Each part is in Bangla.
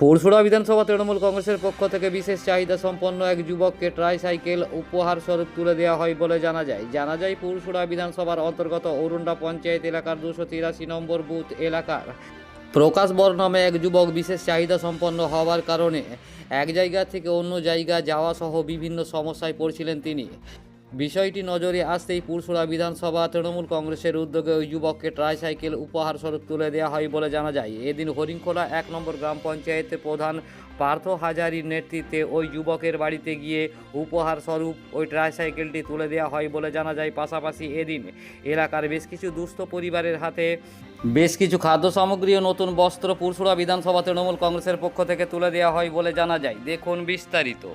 পুরসুরা বিধানসভা তৃণমূল কংগ্রেসের পক্ষ থেকে বিশেষ চাহিদা সম্পন্ন এক যুবককে ট্রাইসাইকেল উপহার স্বরূপ তুলে দেওয়া হয় বলে জানা যায় পুরসুরা বিধানসভার অন্তর্গত অরুন্ডা পঞ্চায়েত এলাকার 283 নম্বর বুথ এলাকার প্রকাশ বর নামে এক যুবক বিশেষ চাহিদা সম্পন্ন হওয়ার কারণে এক জায়গা থেকে অন্য জায়গা যাওয়া সহ বিভিন্ন সমস্যায় পড়ছিলেন তিনি। বিষয়টি নজরে আসতেই পুরসুরা বিধানসভা তৃণমূল কংগ্রেসের উদ্যোগে ওই যুবককে ট্রাইসাইকেল উপহার স্বরূপ তুলে দেওয়া হয় বলে জানা যায়। এদিন হরিণখোলা 1 নম্বর গ্রাম পঞ্চায়েতের প্রধান পার্থ হাজারির নেতৃত্বে ওই যুবকের বাড়িতে গিয়ে উপহার স্বরূপ ওই ট্রাইসাইকেলটি তুলে দেওয়া হয় বলে জানা যায়। পাশাপাশি এদিন এলাকার বেশ কিছু দুস্থ পরিবারের হাতে বেশ কিছু খাদ্য সামগ্রী ও নতুন বস্ত্র পুরসুরা বিধানসভা তৃণমূল কংগ্রেসের পক্ষ থেকে তুলে দেওয়া হয় বলে জানা যায়। দেখুন বিস্তারিত।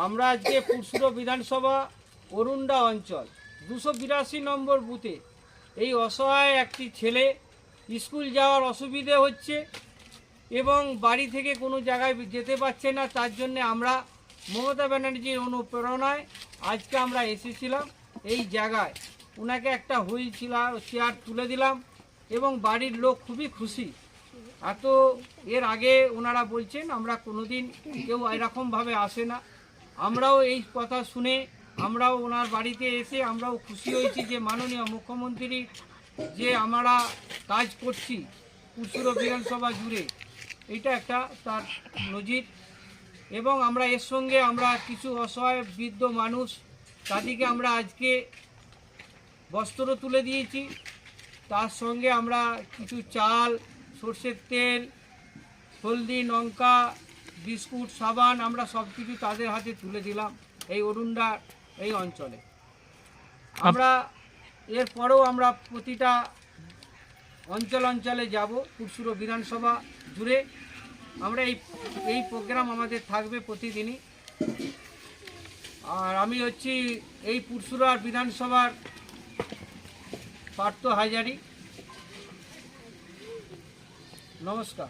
আমরা আজকে পুরসুরা বিধানসভা অরুন্ডা অঞ্চল 282 নম্বর বুথে এই অসহায় একটি ছেলে স্কুল যাওয়ার অসুবিধে হচ্ছে এবং বাড়ি থেকে কোনো জায়গায় যেতে পারছে না। তার জন্য আমরা মমতা ব্যানার্জির অনুপ্রেরণায় আজকে আমরা এসেছিলাম এই জায়গায়। ওনাকে একটা হুইল চেয়ার তুলে দিলাম এবং বাড়ির লোক খুবই খুশি। এর আগে ওনারা বলছেন আমরা কোনোদিন কেউ এরকমভাবে আসে না। আমরাও এই কথা শুনে আমরাও ওনার বাড়িতে এসে আমরাও খুশি হয়েছি যে মাননীয় মুখ্যমন্ত্রী যে আমরা কাজ করছি পুরসুরা বিধানসভা জুড়ে, এটা একটা তার নজির। এবং আমরা এর সঙ্গে আমরা কিছু অসহায় বৃদ্ধ মানুষ তাদেরকে আমরা আজকে বস্ত্র তুলে দিয়েছি। তার সঙ্গে আমরা কিছু চাল, সর্ষের তেল, হলদি, লঙ্কা, বিস্কুট, সাবান আমরা সব কিছু তাদের হাতে তুলে দিলাম এই অরুন্ডা এই অঞ্চলে। আমরা এরপরেও আমরা প্রতিটা অঞ্চলে যাব পুরসুরা বিধানসভা জুড়ে। আমরা এই প্রোগ্রাম আমাদের থাকবে প্রতিদিনই। আর আমি হচ্ছি এই পুরসুরা বিধানসভার পার্থ হাজারি। নমস্কার।